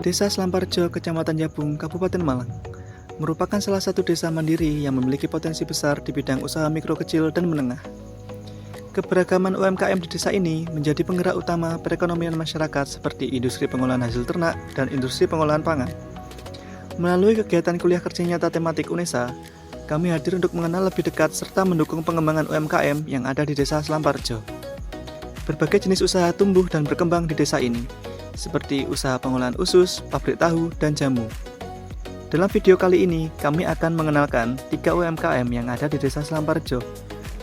Desa Selamparjo, Kecamatan Jabung, Kabupaten Malang, merupakan salah satu desa mandiri yang memiliki potensi besar di bidang usaha mikro kecil dan menengah. Keberagaman UMKM di desa ini menjadi penggerak utama perekonomian masyarakat seperti industri pengolahan hasil ternak dan industri pengolahan pangan. Melalui kegiatan kuliah kerja nyata tematik UNESA, kami hadir untuk mengenal lebih dekat serta mendukung pengembangan UMKM yang ada di desa Selamparjo. Berbagai jenis usaha tumbuh dan berkembang di desa ini, seperti usaha pengolahan usus, pabrik tahu, dan jamu. Dalam video kali ini, kami akan mengenalkan 3 UMKM yang ada di desa Selamparjo,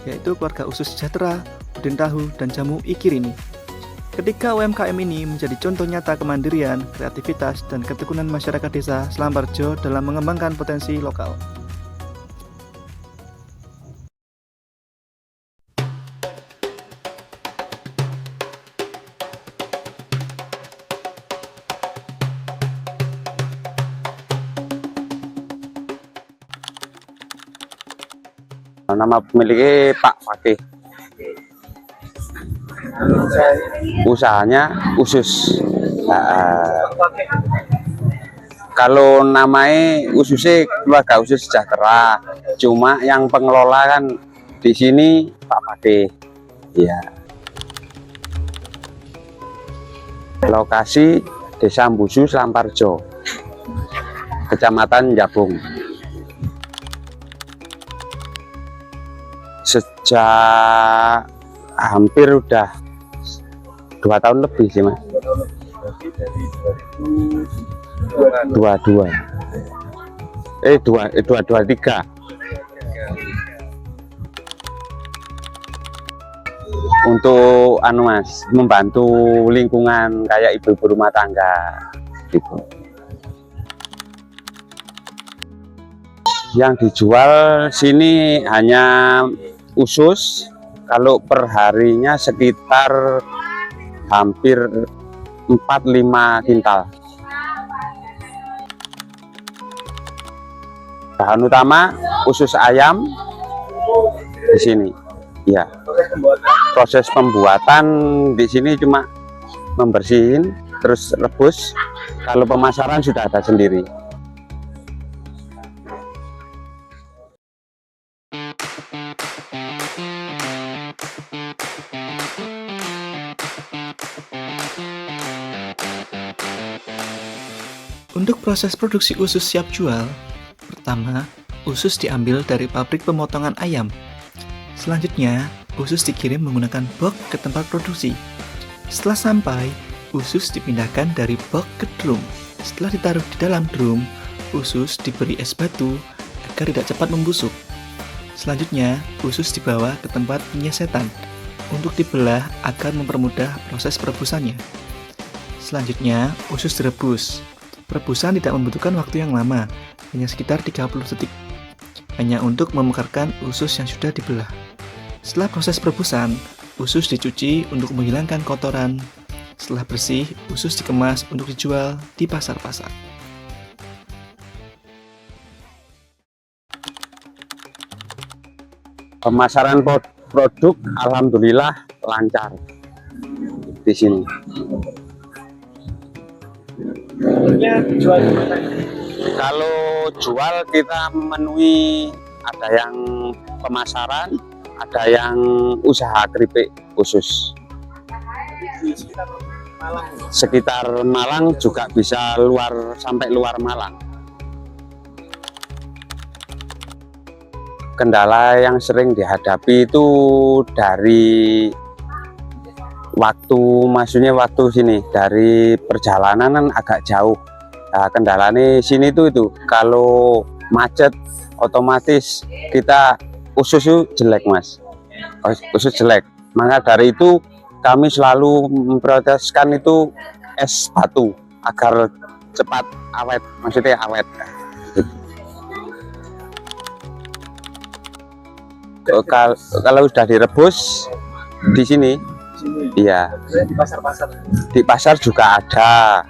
yaitu Keluarga Usus Sejahtera, Udin Tahu, dan Jamu Ikirini. Ketiga UMKM ini menjadi contoh nyata kemandirian, kreativitas, dan ketekunan masyarakat desa Selamparjo dalam mengembangkan potensi lokal. Nama pemiliknya Pak Fakih. Usahanya usus. Kalau namanya ususnya Keluarga Usus Sejahtera, cuma yang pengelola kan di sini Pak Fakih. Ya. Lokasi Desa Mbusu Selamparjo, Kecamatan Jabung. Sejak hampir udah 2 tahun lebih sih Mas. 2023. Untuk Mas, membantu lingkungan kayak ibu-ibu rumah tangga gitu. Yang dijual sini hanya usus, kalau per harinya sekitar hampir 4-5 kintal. Bahan utama usus ayam di sini. Ya. Proses pembuatan di sini cuma membersihin, terus rebus. Kalau pemasaran sudah ada sendiri. Untuk proses produksi usus siap jual, pertama, usus diambil dari pabrik pemotongan ayam. Selanjutnya, usus dikirim menggunakan box ke tempat produksi. Setelah sampai, usus dipindahkan dari box ke drum. Setelah ditaruh di dalam drum, usus diberi es batu agar tidak cepat membusuk. Selanjutnya, usus dibawa ke tempat penyesetan untuk dibelah agar mempermudah proses perebusannya. Selanjutnya, usus direbus. Perebusan tidak membutuhkan waktu yang lama, hanya sekitar 30 detik, hanya untuk memekarkan usus yang sudah dibelah. Setelah proses perebusan, usus dicuci untuk menghilangkan kotoran. Setelah bersih, usus dikemas untuk dijual di pasar-pasar. Pemasaran produk alhamdulillah lancar di sini. Kalau jual kita memenuhi, ada yang pemasaran, ada yang usaha keripik khusus. Sekitar Malang juga bisa sampai luar Malang. Kendala yang sering dihadapi itu dari maksudnya waktu sini, dari perjalanan kan agak jauh. Nah, kendalanya sini itu kalau macet otomatis kita usus itu jelek Mas, usus jelek. Maka dari itu kami selalu memprioritaskan itu es batu agar cepat awet, maksudnya awet. Kalau sudah direbus di sini, iya. Di pasar juga ada.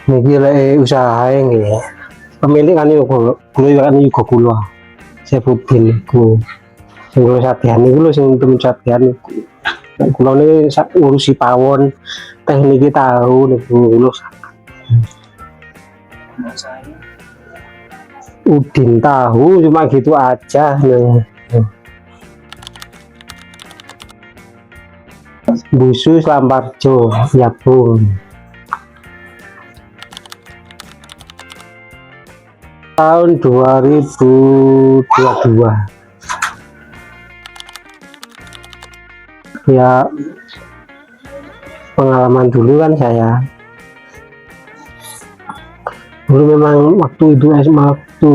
Niki lek usaha nggih. Pemilik kan yo kulo kan juga kulo. Sebutin iku. Sing kulo satehan iku lho sing temu satehan iku. Kulo ne ngurusi pawon, teknik tahu niku kulo. Udin tahu cuma gitu aja. Busu Lamparjo, ya Bung. Tahun 2022. Ya pengalaman dulu kan saya. Dulu memang waktu itu waktu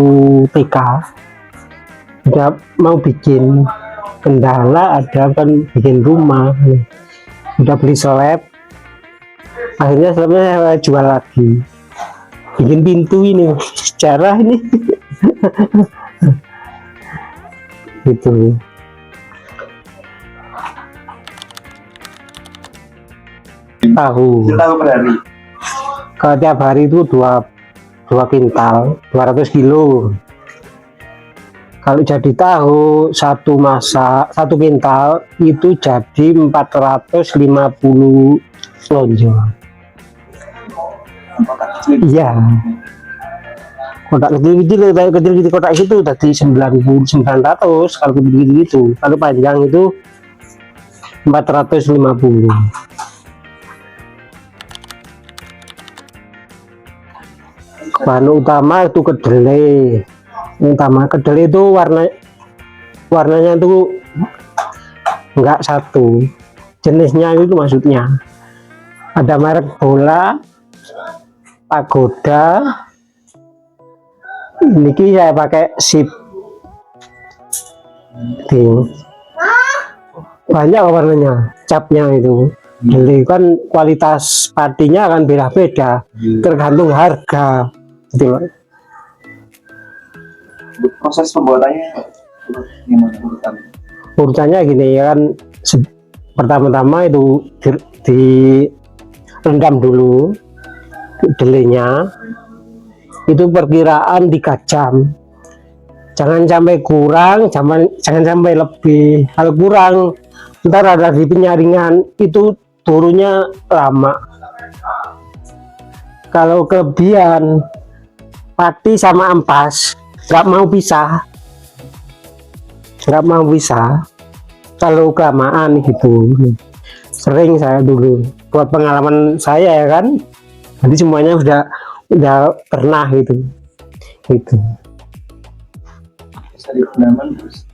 TK udah mau bikin kendala, ada kan bikin rumah, udah beli slab, akhirnya slabnya saya jual lagi, bikin pintu ini sejarah ini. Gitu. Tahu per hari. kalau tiap hari itu dua kintal 200 kilo. Kalau jadi tahu satu kintal itu jadi 450 lonjong. Iya. Kotak kecil kotak itu tadi 900 kalau begitu gitu. Kalau panjang itu 450. Bahan utama itu kedelai. Kedelai itu warnanya itu enggak satu. Jenisnya itu maksudnya ada merek Bola, Pagoda. Niki saya pakai sip. Banyak warnanya, capnya itu. Jadi kan kualitas padinya akan beda-beda, tergantung harga. Gitu. Proses pembuatannya gimana urutannya? Urutannya gini ya kan, pertama-tama itu direndam dulu kedelainya, itu perkiraan 3 jam. Jangan sampai kurang, jangan sampai lebih. Kalau kurang, ntar ada di penyaringan itu turunnya lama. Kalau kelebihan, pati sama ampas nggak mau pisah, kalau kelamaan gitu. Sering saya dulu buat pengalaman saya ya kan, jadi semuanya udah pernah gitu. Perendaman terus.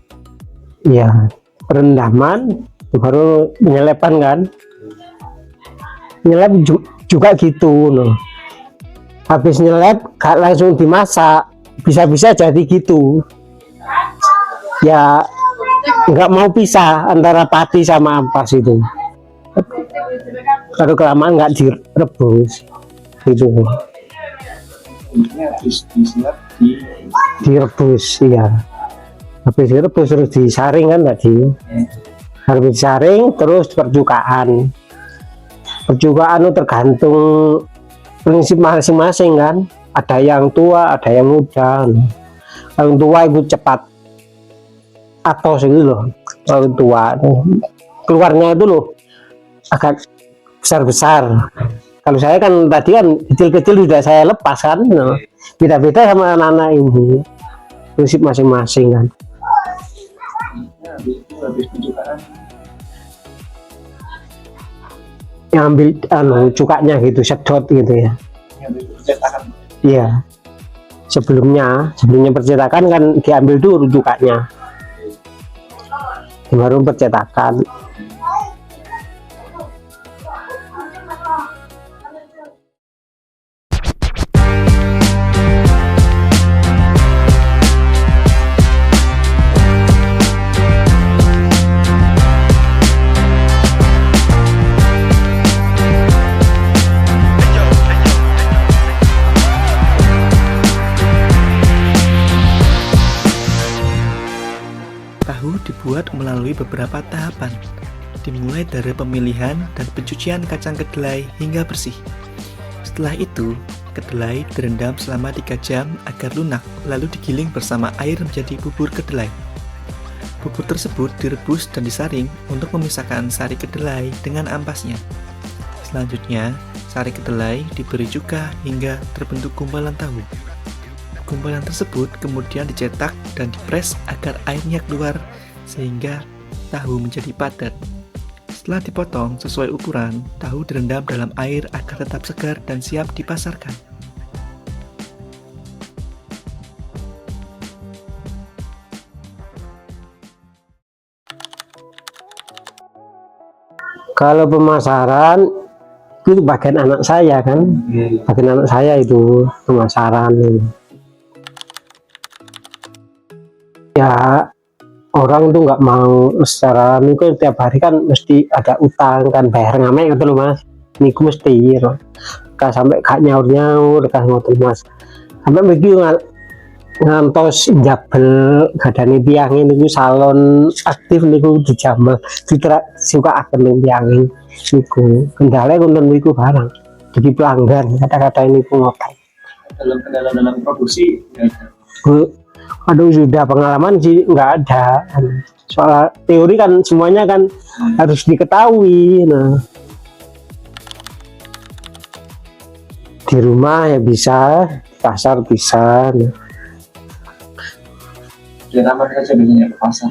Iya, perendaman baru penyelepan kan. Nyelep juga gitu loh. Habis nyelep gak langsung dimasak, bisa-bisa jadi gitu. Ya nggak mau pisah antara pati sama ampas itu. Kalau kelamaan nggak direbus gitu. Ini habis disilap Direbus, iya. Habis direbus terus disaring kan tadi. Habis disaring terus percukaan itu tergantung prinsip masing-masing kan. Ada yang tua, ada yang muda. Yang tua itu cepat atau gitu loh. Yang tua keluarnya itu loh agak besar-besar. Kalau saya kan tadi kan kecil-kecil sudah saya lepas kan. Beda-beda sama anak-anak ini. Prinsip masing-masing kan. habis pencukaan Yang ambil cukanya gitu, sedot gitu ya. habis percetakan. Iya. Sebelumnya percetakan kan diambil dulu cukanya. Baru percetakan. Tahu dibuat melalui beberapa tahapan, dimulai dari pemilihan dan pencucian kacang kedelai hingga bersih. Setelah itu, kedelai direndam selama 3 jam agar lunak, lalu digiling bersama air menjadi bubur kedelai. Bubur tersebut direbus dan disaring untuk memisahkan sari kedelai dengan ampasnya. Selanjutnya, sari kedelai diberi cuka hingga terbentuk gumpalan tahu. Gumpalan tersebut kemudian dicetak dan dipres agar airnya keluar sehingga tahu menjadi padat. Setelah dipotong sesuai ukuran, tahu direndam dalam air agar tetap segar dan siap dipasarkan. Kalau pemasaran itu bagian anak saya kan, bagian anak saya itu pemasaran. Ya orang tuh nggak mau secara niku tiap hari kan mesti ada utang kan, bayar ngamek gitu loh mas, niku mesti kan sampai gak nyaur kan ngoten mas, sampai begitu ngantos jabel gadane tiang niku salon aktif niku dijamel suka akan tiang niku kendala konten niku barang jadi pelanggan kata-kata ini pun ngoten. Dalam produksi Aduh sudah pengalaman sih nggak ada, soal teori kan semuanya kan harus diketahui. Nah di rumah ya bisa, di pasar bisa. Nah. mereka biasanya ke pasar.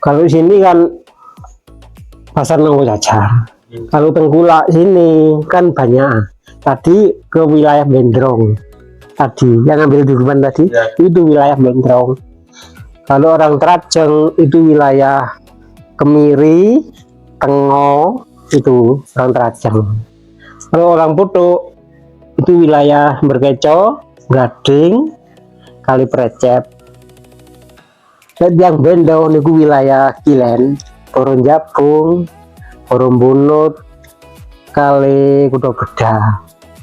Kalau sini kan pasar Nonggo Jajar, kalau Tengkulak sini kan banyak. Tadi ke wilayah Bendrong. Tadi yang ambil dudukan tadi ya. Itu wilayah Bendrong. Kalau orang Trajeng itu wilayah Kemiri, Tengo itu orang Trajeng. Kalau orang Putuk itu wilayah Berkeco, Gading, Kali Precep. Dan yang Bendo itu wilayah Kilen, Porong Jabung, Porong Bunut, Kali Kudo Beda.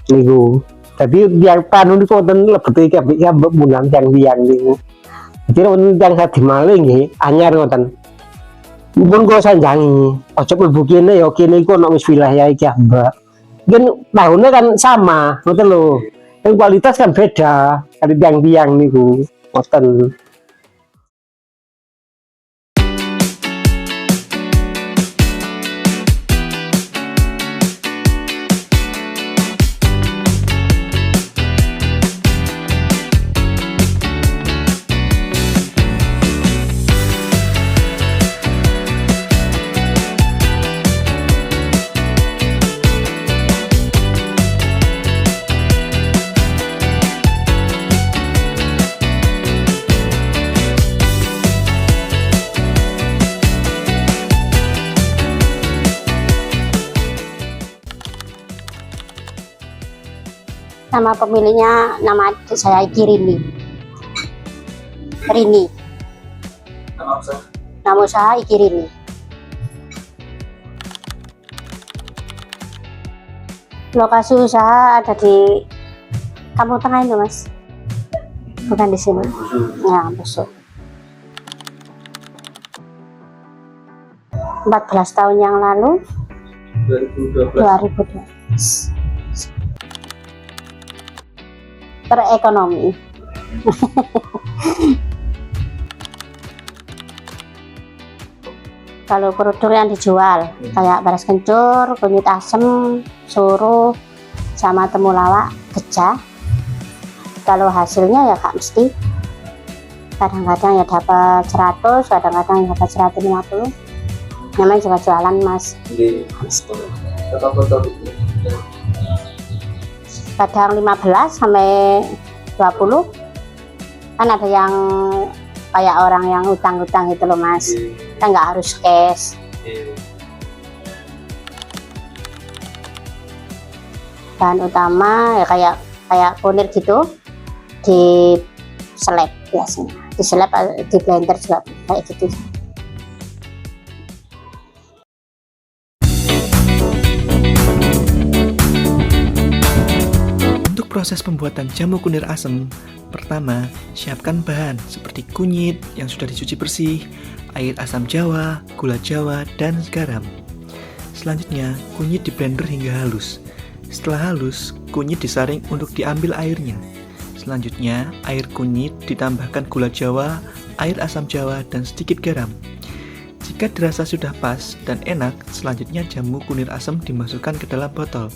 Niku. Jadi yang panu niku wonten lebet iki ya bulan yang niku. Jadi wonten yang sadimaling nggih anyar ngoten. Mumpun kula sanjangi, aja mlebu kene ya kene iku ana wis wilayah iki Mbak. Mungkin tahunnya kan sama, ngoten lho. Yang kualitas kan beda kali tiang-tiang niku. Ngoten. Nama pemiliknya, nama adik saya Iki Rini. Nama usaha Iki Rini. Lokasi usaha ada di Kampung Tengah itu mas, bukan di sini. Ya, besok. 14 tahun yang lalu, 2012. Perekonomi. Kalau produk yang dijual kayak beras kencur, kunyit asem, suruh, sama temulawak, gejah. Kalau hasilnya ya kak mesti kadang-kadang ya dapat 100, kadang-kadang dapat 150. Namanya juga jualan mas. Kadang 15 sampai 20. Kan ada yang kayak orang yang utang-utang gitu loh mas. Kan nggak harus cash. Bahan utama ya kayak kunir gitu, di seleb biasanya, di seleb, di blender juga kayak gitu. Proses pembuatan jamu kunir asem. Pertama, siapkan bahan seperti kunyit yang sudah dicuci bersih, air asam jawa, gula jawa, dan garam. Selanjutnya, kunyit di blender hingga halus. Setelah halus, kunyit disaring untuk diambil airnya. Selanjutnya, air kunyit ditambahkan gula jawa, air asam jawa, dan sedikit garam. Jika dirasa sudah pas dan enak, selanjutnya jamu kunir asam dimasukkan ke dalam botol.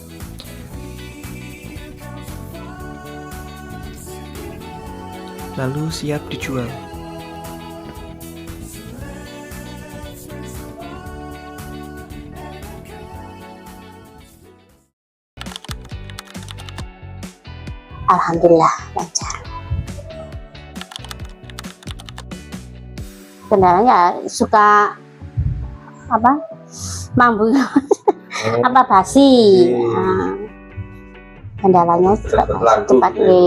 Lalu siap dijual. Alhamdulillah lancar. Kendalanya suka apa? Mambu apa basi. Nah, kendalanya cepat di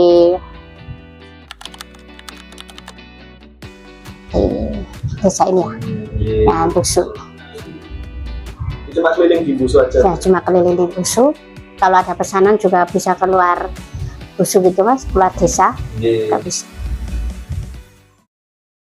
desa ini ya. Nah, busuk. Cuma keliling di busuk aja. Ya, cuma keliling di busuk. Kalau ada pesanan juga bisa keluar busuk gitu mas, keluar desa. Nggak bisa.